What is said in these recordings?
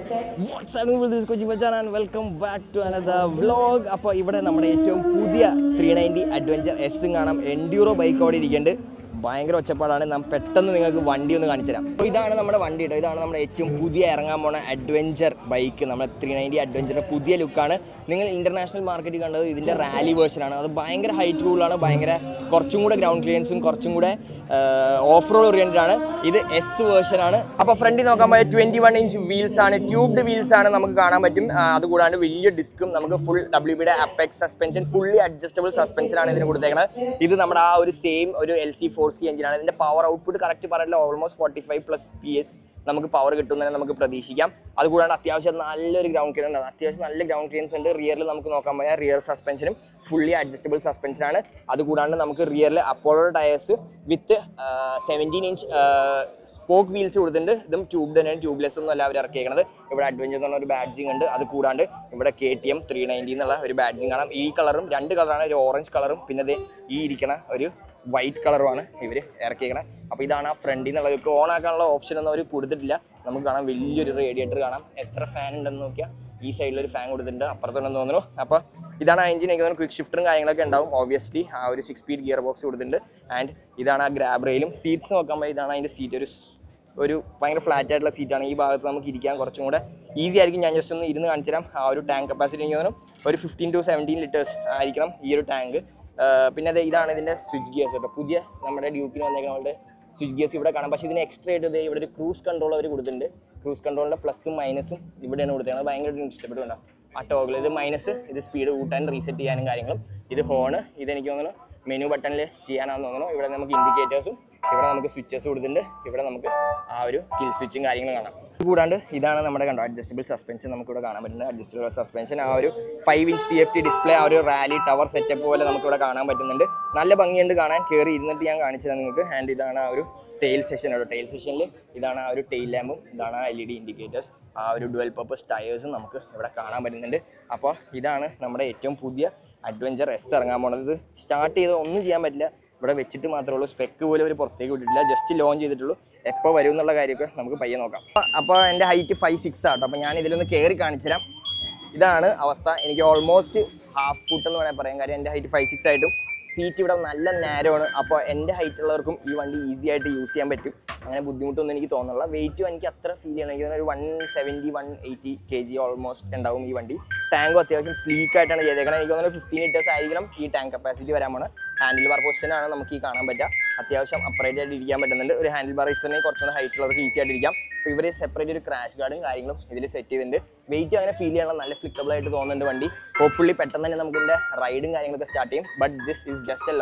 What's up, this is Kochi Bachan and welcome back to another vlog. അപ്പോൾ ഇവിടെ നമ്മുടെ ഏറ്റവും പുതിയ 390 അഡ്വഞ്ചർ എസ് കാണാം. എൻഡ്യൂറോ ബൈക്ക് ഓടി ഇരിക്കുന്നുണ്ട്. ഭയങ്കര ഒച്ചപ്പാടാണ്. നാം പെട്ടെന്ന് നിങ്ങൾക്ക് വണ്ടി ഒന്ന് കാണിച്ചു തരാം. അപ്പോൾ ഇതാണ് നമ്മുടെ വണ്ടി കേട്ടോ. ഇതാണ് നമ്മുടെ ഏറ്റവും പുതിയ ഇറങ്ങാൻ പോണ അഡ്വഞ്ചർ ബൈക്ക്. നമ്മുടെ 390 അഡ്വഞ്ചറിൻ്റെ പുതിയ ലുക്കാണ്. നിങ്ങൾ ഇൻ്റർനാഷണൽ മാർക്കറ്റിൽ കണ്ടത് ഇതിൻ്റെ റാലി വേർഷനാണ്. അത് ഭയങ്കര ഹൈറ്റ് കൂടുതലാണ്. ഭയങ്കര കുറച്ചും കൂടെ ഗ്രൗണ്ട് ക്ലിയറൻസും കുറച്ചും കൂടെ ഓഫ് റോഡ് ഓറിയൻറ്റഡ് ആണ്. ഇത് എസ് വേർഷനാണ്. അപ്പോൾ ഫ്രണ്ടിൽ നോക്കാൻ പോയ 21 ഇഞ്ച് വീൽസ് ആണ്. ട്യൂബ്ഡ് വീൽസ് ആണ് നമുക്ക് കാണാൻ പറ്റും. അതുകൂടാണ്ട് വലിയ ഡിസ്കും നമുക്ക് ഫുൾ WBയുടെ അപ്പെക്സ് സസ്പെൻഷൻ ഫുള്ളി അഡ്ജസ്റ്റബിൾ സസ്പെൻഷനാണ് ഇതിന് കൊടുത്തേക്കുന്നത്. ഇത് നമ്മുടെ ആ ഒരു സെയിം ഒരു LC4C എഞ്ചിനാണ്. ഇതിൻ്റെ പവർ ഔട്ട്പുട്ട് കറക്റ്റ് പറയില്ല, ഓൾമോസ്റ്റ് 45+ PS നമുക്ക് പവർ കിട്ടുന്നതിനെ നമുക്ക് പ്രതീക്ഷിക്കാം. അതുകൂടാണ്ട് അത്യാവശ്യം നല്ലൊരു ഗ്രൗണ്ട് ക്ലിയറൻസ് ഉണ്ട്. അത്യാവശ്യം നല്ല ഗ്രൗണ്ട് ക്ലിയറൻസ് ഉണ്ട്. റിയറിൽ നമുക്ക് നോക്കാൻ പോയാൽ റിയർ സസ്പെൻഷനും ഫുള്ളി അഡ്ജസ്റ്റബിൾ സസ്പെൻഷനാണ്. അതുകൂടാണ്ട് നമുക്ക് റിയറിൽ അപ്പോളോ ടയേഴ്സ് വിത്ത് 17 ഇഞ്ച് സ്പോക്ക് വീൽസ് കൊടുത്തിട്ടുണ്ട്. ഇതും ട്യൂബ് തന്നെയാണ്, ട്യൂബ്ലെസ് ഒന്നും അല്ല അവർ ഇറക്കിയേക്കുന്നത്. ഇവിടെ അഡ്വഞ്ചർ എന്ന് പറഞ്ഞ ഒരു ബാഡ്ജിങ് ഉണ്ട്. അത് കൂടാണ്ട് ഇവിടെ KTM 390 എന്നുള്ള ഒരു ബാഡ്ജിങ് കാണാം. ഈ കളറും 2 കളറാണ്, ഒരു ഓറഞ്ച് കളറും പിന്നെ ഈ ഇരിക്കണ ഒരു വൈറ്റ് കളറുമാണ് ഇവർ ഇറക്കിയേക്കണത്. അപ്പോൾ ഇതാണ് ആ ഫ്രണ്ടിൽ നിന്നുള്ള നമുക്ക് ഓൺ ആക്കാനുള്ള ഓപ്ഷൻ ഒന്നും അവർ കൊടുത്തിട്ടില്ല. നമുക്ക് കാണാം വലിയൊരു റേഡിയേറ്റർ കാണാം. എത്ര ഫാൻ ഉണ്ടെന്ന് നോക്കിയാൽ ഈ സൈഡിലൊരു ഫാൻ കൊടുത്തിട്ടുണ്ട്, അപ്പുറത്തുണ്ടെന്ന് തോന്നുന്നു. അപ്പോൾ ഇതാണ് ആ എഞ്ചിൻ. എനിക്ക് തോന്നുന്നു ക്വിക്ക് ഷിഫ്റ്ററും കാര്യങ്ങളൊക്കെ ഉണ്ടാവും. ഓബ്വിയസ്ലി ആ ഒരു 6 സ്പീഡ് ഗിയർ ബോക്സ് കൊടുത്തിട്ടുണ്ട്. ആൻഡ് ഇതാണ് ആ ഗ്രാബ് റെയിലും. സീറ്റ്സ് നോക്കുമ്പോൾ ഇതാണ് അതിൻ്റെ സീറ്റ്. ഒരു ഭയങ്കര ഫ്ലാറ്റ് ആയിട്ടുള്ള സീറ്റാണ്. ഈ ഭാഗത്ത് നമുക്ക് ഇരിക്കാൻ കുറച്ചും കൂടെ ഈസി ആയിരിക്കും. ഞാൻ ജസ്റ്റ് ഒന്ന് ഇരുന്ന് കാണിച്ചു തരാം. ആ ഒരു ടാങ്ക് കപ്പാസിറ്റി എനിക്ക് തോന്നുന്നു ഒരു 15 to 17 ലിറ്റേഴ്സ് ആയിരിക്കണം ഈ ഒരു ടാങ്ക്. പിന്നെ ഇതാണ് ഇതിൻ്റെ സ്വിച്ച് ഗിയേഴ്സ് കേട്ടോ. പുതിയ നമ്മുടെ ഡ്യൂക്കിന് വന്നേക്കുന്നവരുടെ സ്വിച്ച് ഗിയേഴ്സ് ഇവിടെ കാണാം. പക്ഷേ ഇതിന് എക്സ്ട്രാ ആയിട്ട് ഇവിടെ ഒരു ക്രൂസ് കൺട്രോൾ അവർ കൊടുത്തിട്ടുണ്ട്. ക്രൂസ് കൺട്രോളിൻ്റെ പ്ലസും മൈനസും ഇവിടെയാണ് കൊടുത്തേക്കുന്നത്. ഭയങ്കരമായിട്ട് ഇഷ്ടപ്പെട്ടുണ്ടാവും ആ ടോഗിൾ. ഇത് മൈനസ്, ഇത് സ്പീഡ് കൂട്ടാൻ റീസെറ്റ് ചെയ്യാനും കാര്യങ്ങളും. ഇത് ഹോണ്, ഇതെനിക്ക് തോന്നുന്നു മെനു ബട്ടണിൽ ചെയ്യാനാണെന്ന് തോന്നുന്നു. ഇവിടെ നമുക്ക് ഇൻഡിക്കേറ്റേഴ്സും ഇവിടെ നമുക്ക് സ്വിച്ചസ് കൊടുത്തിട്ടുണ്ട്. ഇവിടെ നമുക്ക് ആ ഒരു കിൽ സ്വിച്ചും കാര്യങ്ങളും കാണാം. കൂടാണ്ട് ഇതാണ് നമ്മുടെ കണ്ടോ അഡ്ജസ്റ്റബിൾ സസ്പെൻഷൻ നമുക്കിവിടെ കാണാൻ പറ്റുന്നത്. അഡ്ജസ്റ്റബിൾ സസ്പെൻഷൻ ആ ഒരു 5 ഇഞ്ച് TFT ഡിസ്പ്ലേ, ആ ഒരു റാലി ടവർ സെറ്റപ്പ് പോലെ നമുക്കിവിടെ കാണാൻ പറ്റുന്നുണ്ട്. നല്ല ഭംഗിയുണ്ട് കാണാൻ. കയറി ഇരുന്നിട്ട് ഞാൻ കാണിച്ചു തരാം നിങ്ങൾക്ക്. ആൻഡ് ഇതാണ് ആ ഒരു ടെയിൽ സെഷൻ കേട്ടോ. ടെയിൽ സെഷനിൽ ഇതാണ് ആ ഒരു ടെയിൽ ലാമ്പും ഇതാണ് ആ LED ഇൻഡിക്കേറ്റേഴ്സ്, ആ ഒരു ഡുവൽ പർപ്പസ് ടയേഴ്സും നമുക്ക് ഇവിടെ കാണാൻ പറ്റുന്നുണ്ട്. അപ്പോൾ ഇതാണ് നമ്മുടെ ഏറ്റവും പുതിയ അഡ്വഞ്ചർ എസ് ഇറങ്ങാൻ പോണത്. ഇത് സ്റ്റാർട്ട് ചെയ്ത് ഒന്നും ചെയ്യാൻ പറ്റില്ല, ഇവിടെ വെച്ചിട്ട് മാത്രമേ ഉള്ളൂ. സ്പെക്ക് പോലും ഒരു പുറത്തേക്ക് വിട്ടിട്ടില്ല, ജസ്റ്റ് ലോഞ്ച് ചെയ്തിട്ടുള്ളൂ. എപ്പോൾ വരും എന്നുള്ള കാര്യമൊക്കെ നമുക്ക് പയ്യെ നോക്കാം. അപ്പോൾ എൻ്റെ ഹൈറ്റ് 5'6" ആട്ടോ. അപ്പോൾ ഞാൻ ഇതിലൊന്ന് കയറി കാണിച്ചു തരാം. ഇതാണ് അവസ്ഥ. എനിക്ക് ഓൾമോസ്റ്റ് ഹാഫ് ഫുട്ട് എന്ന് വേണമെങ്കിൽ പറയാം. കാര്യം എൻ്റെ ഹൈറ്റ് 5'6" ആയിട്ടും സീറ്റ് ഇവിടെ നല്ല നേരോ ആണ്. അപ്പോൾ എൻ്റെ ഹൈറ്റ് ഉള്ളവർക്കും ഈ വണ്ടി ഈസി ആയിട്ട് യൂസ് ചെയ്യാൻ പറ്റും. അങ്ങനെ ബുദ്ധിമുട്ടൊന്നും എനിക്ക് തോന്നുന്നില്ല. വെയിറ്റും എനിക്ക് അത്ര ഫീൽ ചെയ്യണം. എനിക്ക് ഒരു 170-180 kg ഓൾമോസ്റ്റ് ഉണ്ടാവും ഈ വണ്ടി. ടാങ്കും അത്യാവശ്യം സ്ലീക്കായിട്ടാണ് ചെയ്തേക്കുന്നത്. എനിക്ക് തോന്നുന്നു 15 ലിറ്റേഴ്സ് ആയിരിക്കണം ഈ ടാങ്ക് കപ്പാസിറ്റി വരാൻ പോണ്. ഹാൻഡിൽ ബാർ പൊസിഷനാണ് നമുക്ക് ഈ കാണാൻ പറ്റുക. അത്യാവശ്യം അപ്രൈറ്റ് ആയിട്ട് ഇരിക്കാൻ പറ്റുന്നുണ്ട്. ഒരു ഹാൻഡിൽ ബാർ ഇസ്റ്ററിനെ കുറച്ചുകൂടെ ഹൈറ്റ് ഉള്ളവർക്ക് ഈസി ആയിട്ട് ഇരിക്കാം. അപ്പോൾ ഇവർ സെപ്പറേറ്റ് ഒരു ക്രാഷ് ഗാർഡും കാര്യങ്ങളും ഇതിൽ സെറ്റ് ചെയ്തിട്ടുണ്ട്. വെയിറ്റ് അങ്ങനെ ഫീൽ ചെയ്യണം, നല്ല ഫ്ലിക്കബിൾ ആയിട്ട് തോന്നുന്നുണ്ട് വണ്ടി. ഹോപ്പ്ഫുള്ളി പെട്ടെന്ന് തന്നെ നമുക്ക് ഇതിൻ്റെ റൈഡും കാര്യങ്ങളൊക്കെ സ്റ്റാർട്ട് ചെയ്യും. But this is just A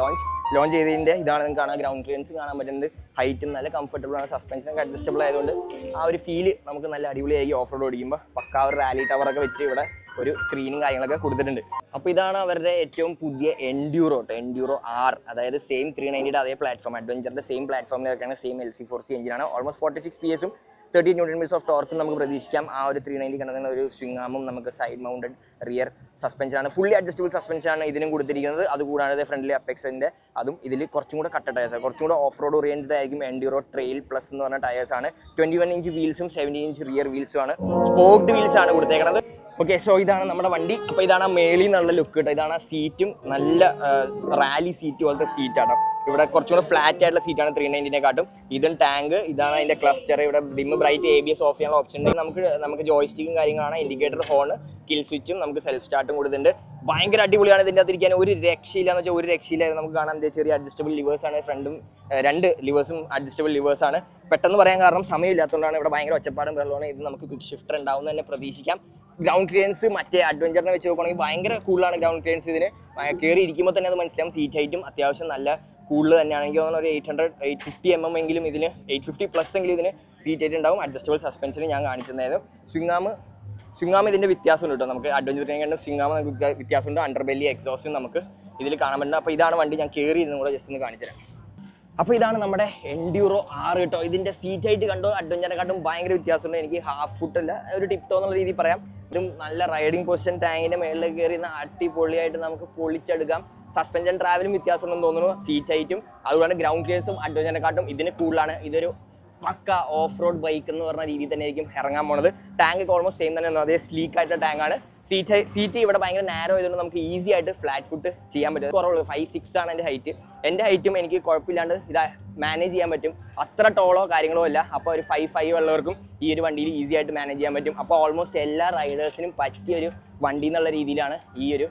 launch ചെയ്തതിൻ്റെ ഇതാണ് നിങ്ങൾക്ക് കാണാൻ. ഗ്രൗണ്ട് ക്ലിയറൻസ് കാണാൻ പറ്റുന്നുണ്ട്. ഹൈറ്റും നല്ല കംഫർട്ടബിൾ ആണ്. സസ്പെൻഷനൊക്കെ അഡ്ജസ്റ്റബിൾ ആയതുകൊണ്ട് ആ ഒരു ഫീല് നമുക്ക് നല്ല അടിപൊളിയായി ഓഫ് റോഡ് ഓടിക്കുമ്പോൾ. പക്കാ ഒരു റാലി ടവറൊക്കെ വെച്ച് ഇവിടെ ഒരു സ്ക്രീനും കാര്യങ്ങളൊക്കെ കൊടുത്തിട്ടുണ്ട്. അപ്പോൾ ഇതാണ് അവരുടെ ഏറ്റവും പുതിയ എൻഡ്യൂറോ R. അതായത് സെയിം 390യുടെ അതേ പ്ലാറ്റ്ഫോം, അഡ്വഞ്ചറിൻ്റെ സെയിം പ്ലാറ്റ്ഫോമിൽ ഇറക്കുന്ന സെയിം LC4C എഞ്ചിനാണ്. ഓൾമോസ്റ്റ് 46 PS ഉം 30 Nm ഓഫ് ടോർക്കും നമുക്ക് പ്രതീക്ഷിക്കാം. ആ ഒരു 390 കണ്ടതിന് ഒരു സ്വിംഗ് ആമും നമുക്ക് സൈഡ് മൗണ്ടഡ് റിയർ സസ്പെൻഷനാണ്. ഫുള്ളി അഡ്ജസ്റ്റബിൾ സസ്പെൻഷനാണ് ഇതിനും കൊടുത്തിരിക്കുന്നത്. അതുകൂടാതെ ഫ്രണ്ടിലെ അപ്പെക്സിൻ്റെ അതും ഇതിൽ കുറച്ചും കൂടെ കട്ട ടയേഴ്സാണ്. കുറച്ചും കൂടെ ഓഫ് റോഡ് ഓറിയൻറ്റഡ് ആയിരിക്കും. എൻഡ്യൂറോ ട്രെയിൽ പ്ലസ് എന്ന് പറഞ്ഞ ടയേഴ്സാണ്. 21 ഇഞ്ച് വീൽസും 17 ഇഞ്ച് റിയർ വീൽസും ആണ്. സ്പോക്ഡ് വീൽസാണ് കൊടുത്തേക്കുന്നത്. ഓക്കെ, സോ ഇതാണ് നമ്മുടെ വണ്ടി. അപ്പോൾ ഇതാണ് മേളിൽ നിന്നുള്ള ലുക്ക് കേട്ടോ. ഇതാണ് ആ സീറ്റും, നല്ല റാലി സീറ്റ് പോലത്തെ സീറ്റാട്ടോ. ഇവിടെ കുറച്ചുകൂടെ ഫ്ലാറ്റ് ആയിട്ടുള്ള സീറ്റാണ് 390-നെക്കാട്ടും. ഇതും ടാങ്ക്, ഇതാണ് അതിൻ്റെ ക്ലസ്റ്റർ. ഇവിടെ ഡിം ബ്രൈറ്റ് ABS ഓഫ് ചെയ്യാനുള്ള ഓപ്ഷൻ ഉണ്ട്. നമുക്ക് ജോയ്സ്റ്റിക്കും കാര്യങ്ങളാണ്, ഇൻഡിക്കേറ്റർ, ഹോൺ, കിൽ സ്വിച്ചും നമുക്ക് സെൽഫ് സ്റ്റാർട്ടും കൊടുത്തിട്ടുണ്ട്. ഭയങ്കര അടിപൊളിയാണ് ഇതിൻ്റെ അകത്തിരിക്കാൻ. ഒരു രക്ഷയില്ല എന്ന് വെച്ചാൽ ഒരു രക്ഷയില്ലായിരുന്നു. നമുക്ക് കാണാൻ എന്താ ചെറിയ അഡ്ജസ്റ്റബിൾ ലിവേഴ്സാണ്. ഫ്രണ്ടും 2 ലിവേഴ്സും അഡ്ജസ്റ്റബിൾ ലിവേഴ്സാണ്. പെട്ടെന്ന് പറയാൻ കാരണം സമയമില്ലാത്തതുകൊണ്ടാണ്. ഇവിടെ ഭയങ്കര ഒച്ചപ്പാടും വെള്ളമാണ്. ഇത് നമുക്ക് ക്വിക്ക് ഷിഫ്റ്റർ ഉണ്ടാവും തന്നെ പ്രതീക്ഷിക്കാം. ഗ്രൗണ്ട് ക്ലിയറൻസ് മറ്റേ അഡ്വഞ്ചറിനെ വെച്ച് നോക്കുകയാണെങ്കിൽ ഭയങ്കര കൂടുതലാണ് ഗ്രൗണ്ട് ക്ലിയറൻസ്. ഇതിന് കയറി ഇരിക്കുമ്പോൾ തന്നെ അത് മനസ്സിലാവും. സീറ്റ് ഹൈറ്റും അത്യാവശ്യം നല്ല കൂടുതൽ തന്നെയാണ്. എനിക്ക് തോന്നുന്നു ഒരു 850 mm എങ്കിലും ഇതിന് 850+ എങ്കിലും ഇതിന് സീറ്റ് ഹൈറ്റ് ഉണ്ടാവും. അഡ്ജസ്റ്റബിൾ സസ്പെൻഷന് ഞാൻ കാണിച്ചിരുന്നായിരുന്നു. സ്വിംഗാം ഇതിൻ്റെ വ്യത്യാസമുണ്ട് കേട്ടോ. നമുക്ക് അഡ്വഞ്ചറിനെ കണ്ടും സ്വിംഗാം നമുക്ക് വ്യത്യാസമുണ്ട്. അണ്ടർബെല്ലി എക്സോസ്റ്റും നമുക്ക് ഇതിൽ കാണാൻ പറ്റുന്നത്. അപ്പോൾ ഇതാണ് വണ്ടി. ഞാൻ കയറി ഇന്നും കൂടെ ജസ്റ്റ് ഒന്ന് കാണിച്ചു തരാം. അപ്പോൾ ഇതാണ് നമ്മുടെ എൻഡ്യൂറോ R കേട്ടോ. ഇതിൻ്റെ സീറ്റ് ഹൈറ്റ് കണ്ടോ അഡ്വഞ്ചറിനെക്കാട്ടും ഭയങ്കര വ്യത്യാസമുണ്ട്. എനിക്ക് ഹാഫ് ഫുട്ടല്ല, ഒരു ടിപ് ടോ എന്നുള്ള രീതിയിൽ പറയാം. ഇതും നല്ല റൈഡിങ് പൊസിഷൻ, ടാങ്കിൻ്റെ മേളിലേക്ക് കയറി അടിപൊളിയായിട്ട് നമുക്ക് പൊളിച്ചെടുക്കാം. സസ്പെൻഷൻ ട്രാവലും വ്യത്യാസമുണ്ടെന്ന് തോന്നുന്നു. സീറ്റ് ഹൈറ്റും അതുകൊണ്ട് ഗ്രൗണ്ട് ക്ലിയറൻസും അഡ്വഞ്ചറിനെക്കാട്ടും ഇതിന് കൂടുതലാണ്. ഇതൊരു പക്ക ഓഫ് റോഡ് ബൈക്ക് എന്ന് പറഞ്ഞ രീതിയിൽ തന്നെ ആയിരിക്കും ഇറങ്ങാൻ പോണത്. ടാങ്ക് ഒക്കെ ഓൾമോസ്റ്റ് സെയിം തന്നെ, അതേ സ്ലീക്ക് ആയിട്ടുള്ള ടാങ്കാണ്. സീറ്റ് ഇവിടെ ഭയങ്കര നാരോ ആയതുകൊണ്ട് നമുക്ക് ഈസി ആയിട്ട് ഫ്ലാറ്റ് ഫുട്ട് ചെയ്യാൻ പറ്റും. കുറവുള്ളൂ 5'6" ആണ് എൻ്റെ ഹൈറ്റ്. എൻ്റെ ഹൈറ്റും എനിക്ക് കുഴപ്പമില്ലാണ്ട് ഇതാ മാനേജ് ചെയ്യാൻ പറ്റും. അത്ര ടോളോ കാര്യങ്ങളോ അല്ല. അപ്പോൾ ഒരു 5'5" ഉള്ളവർക്കും ഈ ഒരു വണ്ടിയിൽ ഈസി ആയിട്ട് മാനേജ് ചെയ്യാൻ പറ്റും. അപ്പോൾ ഓൾമോസ്റ്റ് എല്ലാ റൈഡേഴ്സിനും പറ്റിയൊരു വണ്ടി എന്നുള്ള രീതിയിലാണ് ഈ ഒരു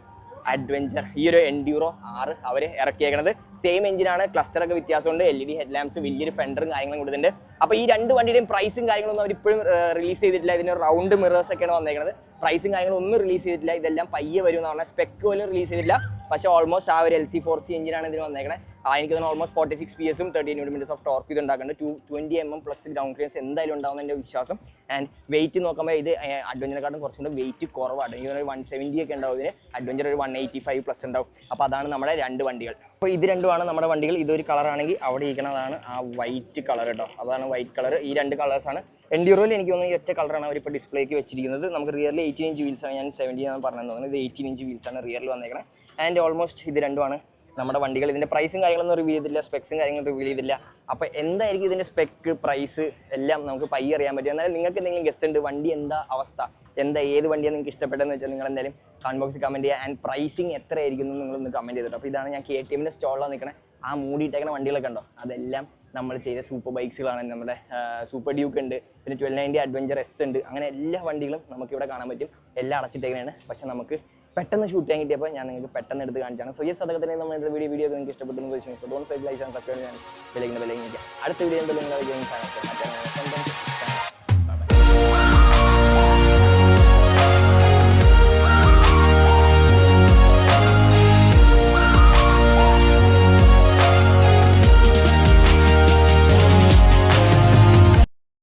അഡ്വഞ്ചർ, ഈ ഒരു എൻഡ്യൂറോ 6 അവർ ഇറക്കിയേക്കുന്നത്. സെയിം എഞ്ചിനാണ്, ക്ലസ്റ്ററൊക്കെ വ്യത്യാസമുണ്ട്, LED ഹെഡ് ലാംപ്സ്, വലിയൊരു ഫെൻഡറും കാര്യങ്ങളും കൊടുത്തിട്ടുണ്ട്. അപ്പോൾ ഈ രണ്ട് വണ്ടിയുടെയും പ്രൈസും കാര്യങ്ങളൊന്നും അവർ ഇപ്പോഴും റിലീസ് ചെയ്തിട്ടില്ല. ഇതിന് റൗണ്ട് മിറേഴ്സ് ഒക്കെയാണ് വന്നേക്കുന്നത്. പ്രൈസും കാര്യങ്ങളും ഒന്നും റിലീസ് ചെയ്തിട്ടില്ല. ഇതെല്ലാം പയ്യെ വരും എന്ന് പറഞ്ഞാൽ സ്പെക്ക് പോലും റിലീസ് ചെയ്തിട്ടില്ല. പക്ഷേ ഓൾമോസ്റ്റ് ആ ഒരു LC4C എഞ്ചിനാണ് ഇതിന് വന്നേക്കുന്നത്. എനിക്ക് തോന്നുന്നു almost 46 PS 38 Nm of torque ഇത് ഉണ്ടാക്കുന്നുണ്ട്. 220 mm പ്ലസ് ഗ്രൗണ്ട് ക്ലിയറൻസ് എന്തായാലും ഉണ്ടാവുന്ന എൻ്റെ വിശ്വാസം. ആൻഡ് വെയിറ്റ് നോക്കുമ്പോൾ ഇത് അഡ്വഞ്ചറിനെക്കാട്ടും കുറച്ചുകൂടെ വെയിറ്റ് കുറവാണ്. എനിക്ക് തോന്നുന്നു 170 ഒക്കെ ഉണ്ടാവും ഇതിന്. അഡ്വഞ്ചർ ഒരു 185 പ്ലസ് ഉണ്ടാവും. അപ്പോൾ അതാണ് നമ്മുടെ രണ്ട് വണ്ടികൾ. അപ്പോൾ ഇത് രണ്ടുമാണ് നമ്മുടെ വണ്ടികൾ. ഇതൊരു കളറാണെങ്കിൽ അവിടെ ഇരിക്കുന്നതാണ് ആ വൈറ്റ് കളർ കേട്ടോ. അതാണ് വൈറ്റ് കളർ. ഈ രണ്ട് കളേഴ്സാണ്. എൻഡ്യൂറോയിൽ എനിക്ക് തോന്നുന്നു ഈ ഒറ്റ കളറാണ് അവരിപ്പോൾ ഡിസ്പ്ലേക്ക് വെച്ചിരിക്കുന്നത്. നമുക്ക് റിയറിൽ 18 ഇഞ്ച് വീൽസാണ്. ഞാൻ 17 ആണ് പറഞ്ഞതെന്ന് തോന്നുന്നത്. ഇത് 18 ഇഞ്ച് വീൽസാണ് റിയറിൽ വന്നേക്കുന്നത്. ആൻഡ് ഓൾമോസ്റ്റ് ഇത് രണ്ടുമാണ് നമ്മുടെ വണ്ടികൾ. ഇതിൻ്റെ പ്രൈസും കാര്യങ്ങളൊന്നും റിവീൽ ചെയ്തില്ല, സ്പെക്സും കാര്യങ്ങളും റിവീൽ ചെയ്തില്ല. അപ്പോൾ എന്തായിരിക്കും ഇതിൻ്റെ സ്പെക്ക്, പ്രൈസ് എല്ലാം നമുക്ക് പയ്യെ അറിയാൻ പറ്റും. എന്നാലും നിങ്ങൾക്ക് എന്തെങ്കിലും ഗസ്റ്റ് ഉണ്ട്, വണ്ടി എന്താ അവസ്ഥ, ഏത് വണ്ടിയാണ് നിങ്ങൾക്ക് ഇഷ്ടപ്പെട്ടതെന്ന് വെച്ചാൽ നിങ്ങൾ എന്തായാലും കമന്റ് ബോക്സിൽ കമൻറ്റ് ചെയ്യുക. ആൻഡ് പ്രൈസിങ് എത്ര ആയിരിക്കും എന്ന് നിങ്ങളൊന്ന് കമൻറ്റ് ചെയ്തിട്ടോ. അപ്പോൾ ഇതാണ് ഞാൻ KTMൻ്റെ സ്റ്റോളിലാണ് നിൽക്കണേ. ആ മൂടിയിട്ടേക്കുന്ന വണ്ടികളൊക്കെ ഉണ്ടോ, അതെല്ലാം നമ്മൾ ചെയ്ത സൂപ്പർ ബൈക്സുകളാണ്. നമ്മുടെ സൂപ്പർ ഡ്യൂക്ക് ഉണ്ട്, പിന്നെ 1290 അഡ്വഞ്ചർ S ഉണ്ട്. അങ്ങനെ എല്ലാ വണ്ടികളും നമുക്കിവിടെ കാണാൻ പറ്റും. എല്ലാം അടച്ചിട്ടേക്കാണ്. പക്ഷേ നമുക്ക് പെട്ടെന്ന് ഷൂട്ട് ചെയ്യാൻ കിട്ടിയപ്പോൾ ഞാൻ നിങ്ങൾക്ക് പെട്ടെന്ന് എടുത്ത് കാണിച്ചാണ്. സോ യെസ്, അതൊക്കെ തന്നെ നമ്മൾ വീഡിയോ നിങ്ങൾക്ക് ഇഷ്ടപ്പെട്ടെന്ന് വിശ്വസിക്കുന്നു. So don't fail like and subscribe ചെയ്യാൻ ബെല്ലൈക്കൻ അടുത്ത വീഡിയോ